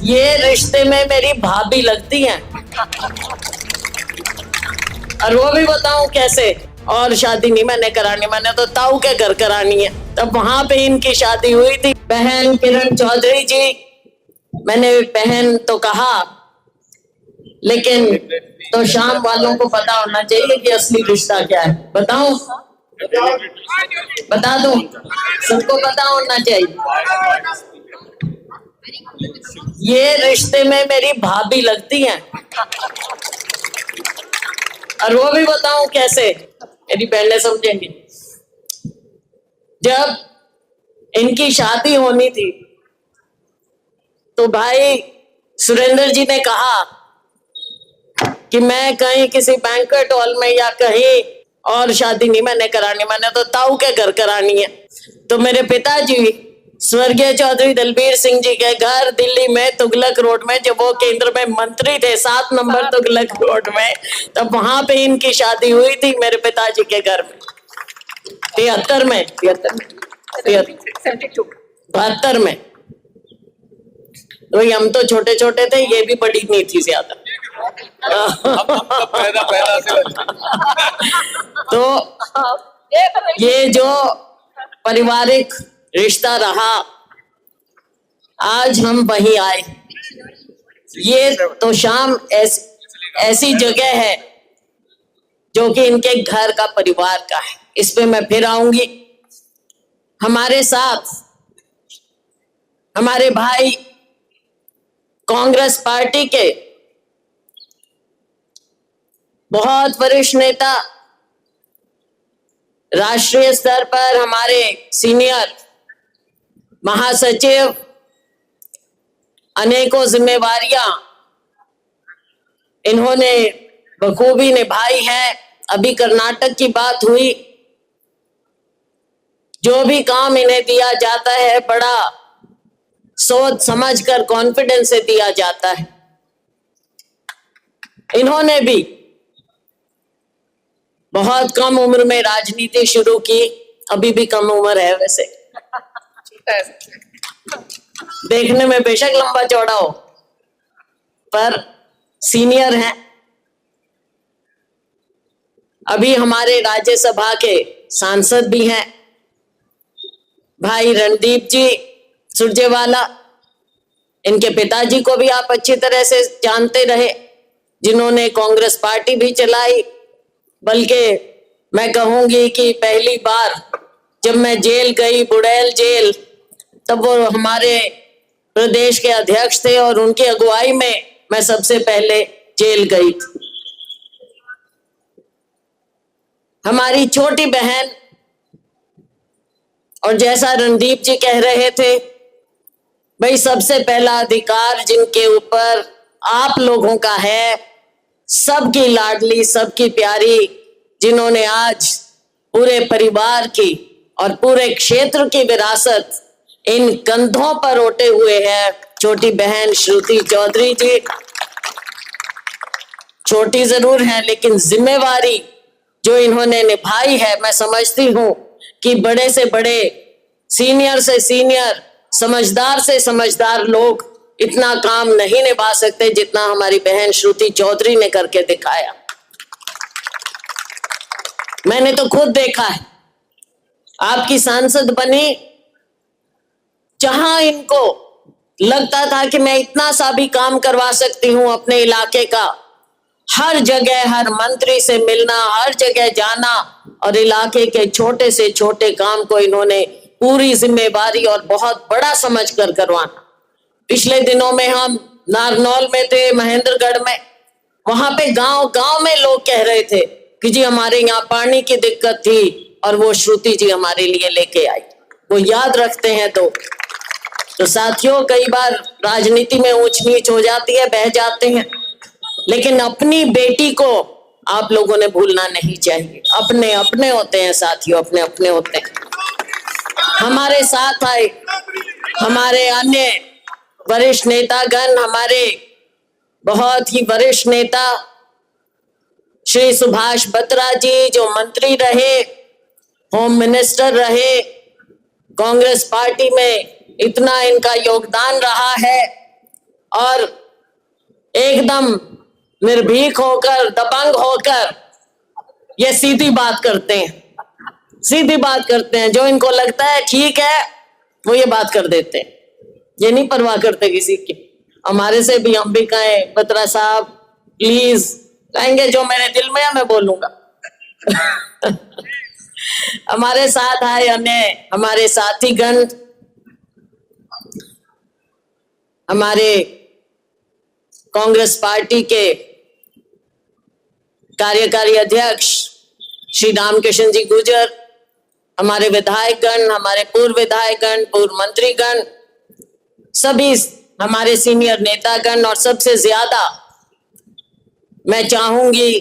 ये रिश्ते में मेरी भाभी लगती हैं, और वो भी बताऊं कैसे। और शादी नहीं मैंने करानी, मैंने तो ताऊ के घर करानी है। तब वहां पे इनकी शादी हुई थी। बहन किरण चौधरी जी, मैंने बहन तो कहा, लेकिन तो शाम वालों को पता होना चाहिए कि असली रिश्ता क्या है। बताऊं, बता दूं, सबको पता होना चाहिए। ये रिश्ते में मेरी भाभी लगती हैं, और वो भी बताऊं कैसे, मेरी बहनें समझेंगी। जब इनकी शादी होनी थी तो भाई सुरेंद्र जी ने कहा कि मैं कहीं किसी बैंक्वेट हॉल में या कहीं और शादी नहीं मैंने करानी, मैंने तो ताऊ के घर करानी है। तो मेरे पिताजी स्वर्गीय चौधरी दलबीर सिंह जी के घर दिल्ली में तुगलक रोड में, जब वो केंद्र में मंत्री थे 7 नंबर तुगलक रोड में, तब वहां पे इनकी शादी हुई थी मेरे पिताजी के घर में 73 में 72 में। तो हम तो छोटे छोटे थे, ये भी बड़ी नहीं थी ज्यादा। तो ये जो पारिवारिक रिश्ता रहा, आज हम वहीं आए। ये तो शाम ऐसी जगह है जो कि इनके घर का परिवार का है। इस पे मैं फिर आऊंगी। हमारे साथ हमारे भाई कांग्रेस पार्टी के बहुत वरिष्ठ नेता, राष्ट्रीय स्तर पर हमारे सीनियर महासचिव, अनेकों जिम्मेवारियां इन्होंने बखूबी निभाई है। अभी कर्नाटक की बात हुई, जो भी काम इन्हें दिया जाता है बड़ा सोच समझकर कॉन्फिडेंस से दिया जाता है। इन्होंने भी बहुत कम उम्र में राजनीति शुरू की, अभी भी कम उम्र है वैसे, देखने में बेशक लंबा चौड़ा हो, पर सीनियर हैं। अभी हमारे राज्यसभा के सांसद भी हैं भाई रणदीप जी सुरजेवाला। इनके पिताजी को भी आप अच्छी तरह से जानते रहे, जिन्होंने कांग्रेस पार्टी भी चलाई। बल्कि मैं कहूंगी कि पहली बार जब मैं जेल गई, बुड़ैल जेल, तब वो हमारे प्रदेश के अध्यक्ष थे और उनकी अगुवाई में मैं सबसे पहले जेल गई थी। हमारी छोटी बहन, और जैसा रणदीप जी कह रहे थे, भाई सबसे पहला अधिकार जिनके ऊपर आप लोगों का है, सबकी लाडली, सबकी प्यारी, जिन्होंने आज पूरे परिवार की और पूरे क्षेत्र की विरासत इन कंधों पर ओटे हुए है, छोटी बहन श्रुति चौधरी जी। छोटी जरूर है, लेकिन जिम्मेवारी जो इन्होंने निभाई है, मैं समझती हूं कि बड़े से बड़े, सीनियर से सीनियर, समझदार से समझदार लोग इतना काम नहीं निभा सकते जितना हमारी बहन श्रुति चौधरी ने करके दिखाया। मैंने तो खुद देखा है, आपकी सांसद बनी, जहां इनको लगता था कि मैं इतना सा भी काम करवा सकती हूं अपने इलाके का, हर जगह हर मंत्री से मिलना, हर जगह जाना, और इलाके के छोटे से छोटे काम को इन्होंने पूरी जिम्मेवारी और बहुत बड़ा समझकर करवाना। पिछले दिनों में हम नारनौल में थे, महेंद्रगढ़ में, वहां पे गांव गांव में लोग कह रहे थे कि जी हमारे यहाँ पानी की दिक्कत थी और वो श्रुति जी हमारे लिए लेके आई। वो याद रखते हैं। तो साथियों, कई बार राजनीति में ऊंच नीच हो जाती है, बह जाते हैं, लेकिन अपनी बेटी को आप लोगों ने भूलना नहीं चाहिए। अपने अपने होते हैं साथियों, अपने अपने होते हैं। हमारे साथ आए हमारे अन्य वरिष्ठ नेतागण, हमारे बहुत ही वरिष्ठ नेता श्री सुभाष बत्रा जी, जो मंत्री रहे, होम मिनिस्टर रहे, कांग्रेस पार्टी में इतना इनका योगदान रहा है। और एकदम निर्भीक होकर, दबंग होकर ये सीधी बात करते हैं, सीधी बात करते हैं। जो इनको लगता है ठीक है वो ये बात कर देते हैं, ये नहीं परवाह करते किसी की। हमारे से भी हम भी कहें बत्रा साहब प्लीज, कहेंगे जो मेरे दिल में है मैं बोलूंगा। हमारे साथ आए अन्य हमारे साथीगण, हमारे कांग्रेस पार्टी के कार्यकारी अध्यक्ष श्री रामकिशन जी गुर्जर, हमारे विधायकगण, हमारे पूर्व विधायकगण, पूर्व मंत्रीगण, सभी हमारे सीनियर नेतागण, और सबसे ज्यादा मैं चाहूंगी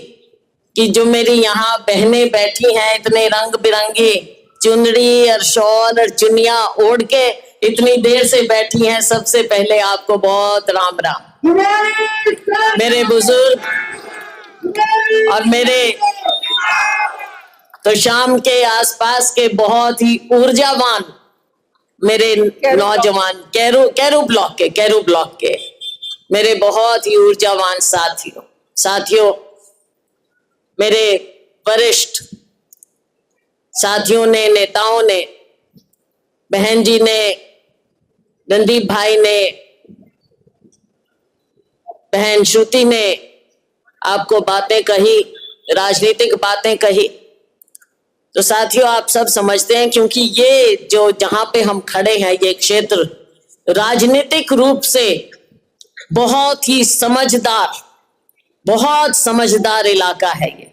कि जो मेरी यहाँ बहनें बैठी हैं, इतने रंग बिरंगी चुनरी और शॉल और चुनिया ओढ़ के इतनी देर से बैठी हैं, सबसे पहले आपको बहुत राम राम। मेरे बुजुर्ग और मेरे तो शाम के आसपास के बहुत ही ऊर्जावान मेरे नौजवान कैरू ब्लॉक के मेरे बहुत ही ऊर्जावान साथियों, मेरे वरिष्ठ साथियों ने, नेताओं ने, बहन जी ने, रणदीप भाई ने, बहन श्रुति ने आपको बातें कही, राजनीतिक बातें कही। तो साथियों आप सब समझते हैं, क्योंकि ये जो जहां पे हम खड़े हैं ये क्षेत्र राजनीतिक रूप से बहुत ही बहुत समझदार इलाका है ये,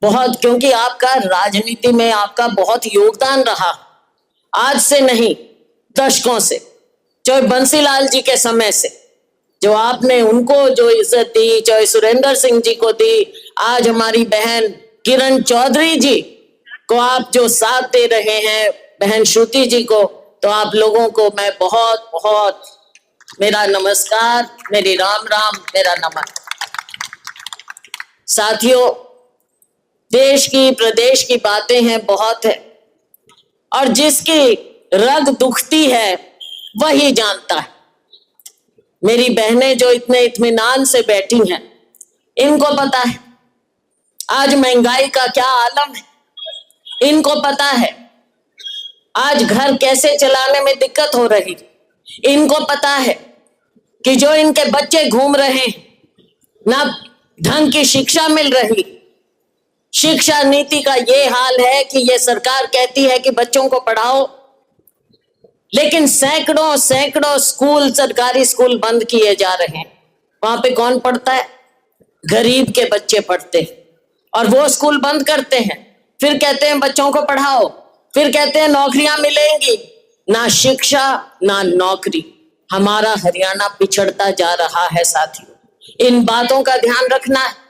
बहुत, क्योंकि आपका राजनीति में आपका बहुत योगदान रहा, आज से नहीं दशकों से, चाहे बंसीलाल जी के समय से जो आपने उनको जो इज्जत दी, चाहे सुरेंद्र सिंह जी को दी, आज हमारी बहन किरण चौधरी जी को आप जो साथ दे रहे हैं, बहन श्रुति जी को, तो आप लोगों को मैं बहुत बहुत मेरा नमस्कार, मेरी राम राम, मेरा नमन। साथियों देश की प्रदेश की बातें हैं बहुत है, और जिसकी रग दुखती है वही जानता है। मेरी बहनें जो इतने इत्मीनान से बैठी हैं, इनको पता है आज महंगाई का क्या आलम है, इनको पता है आज घर कैसे चलाने में दिक्कत हो रही, इनको पता है कि जो इनके बच्चे घूम रहे हैं, ना ढंग की शिक्षा मिल रही। शिक्षा नीति का ये हाल है कि ये सरकार कहती है कि बच्चों को पढ़ाओ, लेकिन सैकड़ों स्कूल, सरकारी स्कूल बंद किए जा रहे हैं। वहां पे कौन पढ़ता है? गरीब के बच्चे पढ़ते हैं, और वो स्कूल बंद करते हैं, फिर कहते हैं बच्चों को पढ़ाओ, फिर कहते हैं नौकरियां मिलेंगी। ना शिक्षा ना नौकरी, हमारा हरियाणा पिछड़ता जा रहा है साथियों, इन बातों का ध्यान रखना है।